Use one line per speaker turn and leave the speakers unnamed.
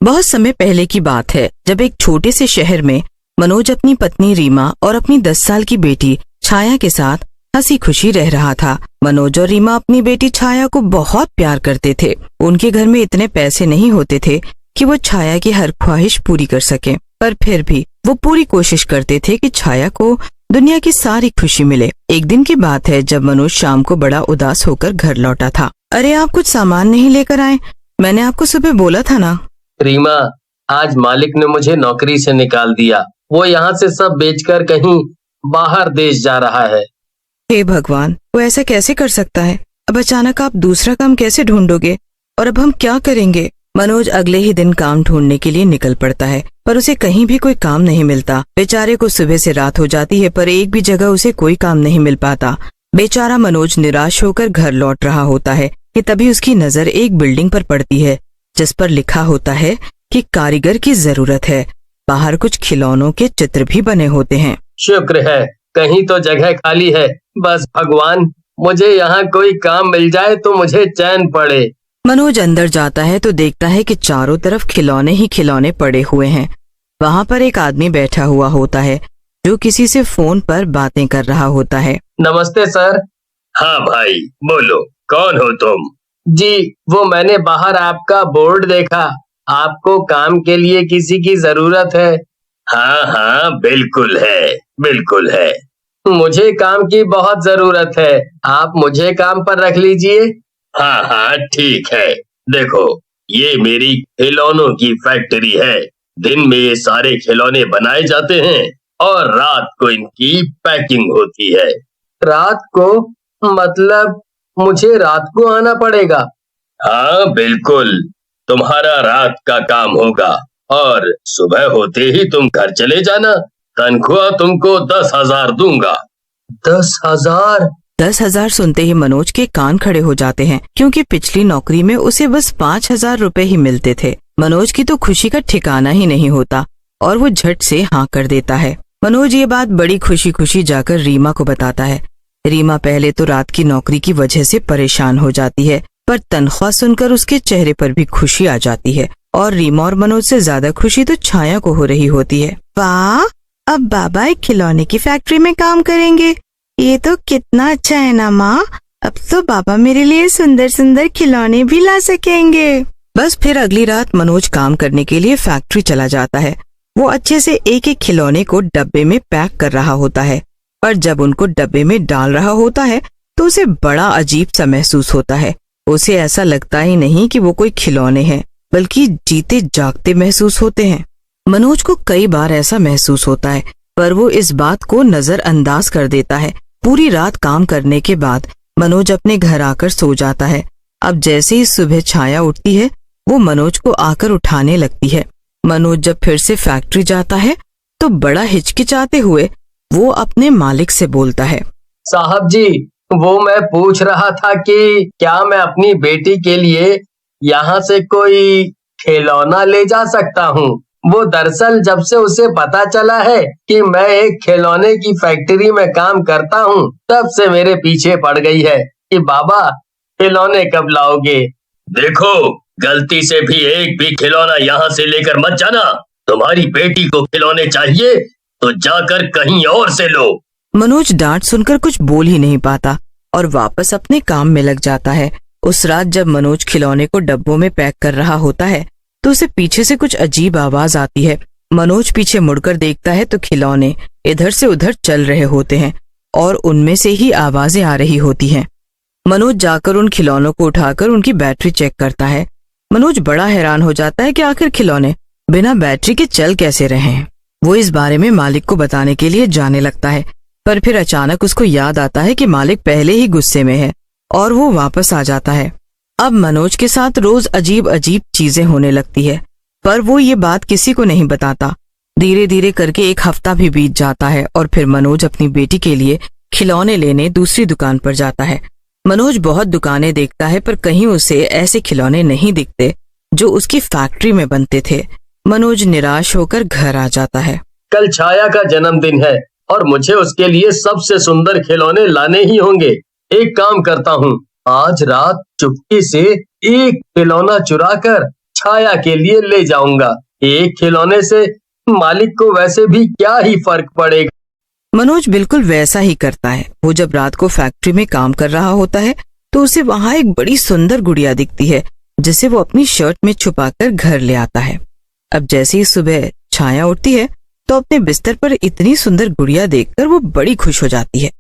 बहुत समय पहले की बात है, जब एक छोटे से शहर में मनोज अपनी पत्नी रीमा और अपनी 10 साल की बेटी छाया के साथ हंसी खुशी रह रहा था। मनोज और रीमा अपनी बेटी छाया को बहुत प्यार करते थे। उनके घर में इतने पैसे नहीं होते थे कि वो छाया की हर ख्वाहिश पूरी कर सके, पर फिर भी वो पूरी कोशिश करते थे कि छाया को दुनिया की सारी खुशी मिले। एक दिन की बात है, जब मनोज शाम को बड़ा उदास होकर घर लौटा था। अरे, आप कुछ सामान नहीं लेकर आए? मैंने आपको सुबह बोला था ना।
रीमा, आज मालिक ने मुझे नौकरी से निकाल दिया। वो यहाँ से सब बेचकर कहीं बाहर देश जा रहा है।
हे भगवान, वो ऐसा कैसे कर सकता है? अब अचानक आप दूसरा काम कैसे ढूंढोगे? और अब हम क्या करेंगे? मनोज अगले ही दिन काम ढूंढने के लिए निकल पड़ता है, पर उसे कहीं भी कोई काम नहीं मिलता। बेचारे को सुबह से रात हो जाती है, पर एक भी जगह उसे कोई काम नहीं मिल पाता। बेचारा मनोज निराश होकर घर लौट रहा होता है कि तभी उसकी नजर एक बिल्डिंग पर पड़ती है, जिस पर लिखा होता है कि कारीगर की जरूरत है। बाहर कुछ खिलौनों के चित्र भी बने होते हैं।
शुक्र है, कहीं तो जगह खाली है। बस भगवान, मुझे यहाँ कोई काम मिल जाए तो मुझे चैन पड़े।
मनोज अंदर जाता है तो देखता है कि चारों तरफ खिलौने ही खिलौने पड़े हुए हैं। वहाँ पर एक आदमी बैठा हुआ होता है जो किसी से फोन पर बातें कर रहा होता है।
नमस्ते सर। हाँ भाई, बोलो, कौन हो तुम? जी, वो मैंने बाहर आपका बोर्ड देखा। आपको काम के लिए किसी की जरूरत है? हाँ हाँ, बिल्कुल है, बिल्कुल है। मुझे काम की बहुत जरूरत है। आप मुझे काम पर रख लीजिए। हाँ हाँ, ठीक है। देखो, ये मेरी खिलौनों की फैक्ट्री है। दिन में ये सारे खिलौने बनाए जाते हैं और रात को इनकी पैकिंग होती है। रात को? मतलब मुझे रात को आना पड़ेगा? हाँ बिल्कुल, तुम्हारा रात का काम होगा और सुबह होते ही तुम घर चले जाना। तनख्वाह तुमको 10,000 दूंगा। 10,000?
10,000 सुनते ही मनोज के कान खड़े हो जाते हैं, क्योंकि पिछली नौकरी में उसे बस 5,000 रुपए ही मिलते थे। मनोज की तो खुशी का ठिकाना ही नहीं होता और वो झट से हाँ कर देता है। मनोज ये बात बड़ी खुशी खुशी जाकर रीमा को बताता है। रीमा पहले तो रात की नौकरी की वजह से परेशान हो जाती है, पर तनख्वाह सुनकर उसके चेहरे पर भी खुशी आ जाती है। और रीमा और मनोज से ज्यादा खुशी तो छाया को हो रही होती है। वाह, अब बाबा एक खिलौने की फैक्ट्री में काम करेंगे। ये तो कितना अच्छा है ना माँ। अब तो बाबा मेरे लिए सुंदर सुंदर खिलौने भी ला सकेंगे। बस फिर अगली रात मनोज काम करने के लिए फैक्ट्री चला जाता है। वो अच्छे से एक एक खिलौने को डब्बे में पैक कर रहा होता है, पर जब उनको डब्बे में डाल रहा होता है तो उसे बड़ा अजीब सा महसूस होता है। उसे ऐसा लगता ही नहीं कि वो कोई खिलौने हैं, बल्कि जीते जागते महसूस होते हैं। मनोज को कई बार ऐसा महसूस होता है, पर वो इस बात को नजरअंदाज कर देता है। पूरी रात काम करने के बाद मनोज अपने घर आकर सो जाता है। अब जैसे ही सुबह छाया उठती है, वो मनोज को आकर उठाने लगती है। मनोज जब फिर से फैक्ट्री जाता है तो बड़ा हिचकिचाते हुए वो अपने मालिक से बोलता है।
साहब जी, वो मैं पूछ रहा था कि क्या मैं अपनी बेटी के लिए यहाँ से कोई खिलौना ले जा सकता हूँ? वो दरअसल जब से उसे पता चला है कि मैं एक खिलौने की फैक्ट्री में काम करता हूँ, तब से मेरे पीछे पड़ गई है कि बाबा खिलौने कब लाओगे। देखो, गलती से भी एक भी खिलौना यहाँ से लेकर मत जाना। तुम्हारी बेटी को खिलौने चाहिए तो जाकर कहीं और से लो।
मनोज डांट सुनकर कुछ बोल ही नहीं पाता और वापस अपने काम में लग जाता है। उस रात जब मनोज खिलौने को डब्बों में पैक कर रहा होता है तो उसे पीछे से कुछ अजीब आवाज आती है। मनोज पीछे मुड़कर देखता है तो खिलौने इधर से उधर चल रहे होते हैं और उनमें से ही आवाजें आ रही होती हैं। मनोज जाकर उन खिलौनों को उठाकर उनकी बैटरी चेक करता है। मनोज बड़ा हैरान हो जाता है कि आखिर खिलौने बिना बैटरी के चल कैसे रहे हैं। वो इस बारे में मालिक को बताने के लिए जाने लगता है, पर फिर अचानक उसको याद आता है कि मालिक पहले ही गुस्से में है और वो वापस आ जाता है। अब मनोज के साथ रोज अजीब अजीब चीजें होने लगती है, पर वो ये बात किसी को नहीं बताता। धीरे धीरे करके एक हफ्ता भी बीत जाता है और फिर मनोज अपनी बेटी के लिए खिलौने लेने दूसरी दुकान पर जाता है। मनोज बहुत दुकानें देखता है, पर कहीं उसे ऐसे खिलौने नहीं दिखते जो उसकी फैक्ट्री में बनते थे। मनोज निराश होकर घर आ जाता है।
कल छाया का जन्मदिन है और मुझे उसके लिए सबसे सुंदर खिलौने लाने ही होंगे। एक काम करता हूँ, आज रात चुपके से एक खिलौना चुराकर छाया के लिए ले जाऊंगा। एक खिलौने से मालिक को वैसे भी क्या ही फर्क पड़ेगा।
मनोज बिल्कुल वैसा ही करता है। वो जब रात को फैक्ट्री में काम कर रहा होता है तो उसे वहां एक बड़ी सुंदर गुड़िया दिखती है, जिसे वो अपनी शर्ट में छुपाकर घर ले आता है। अब जैसे ही सुबह छाया उठती है तो अपने बिस्तर पर इतनी सुंदर गुड़िया देखकर वो बड़ी खुश हो जाती है।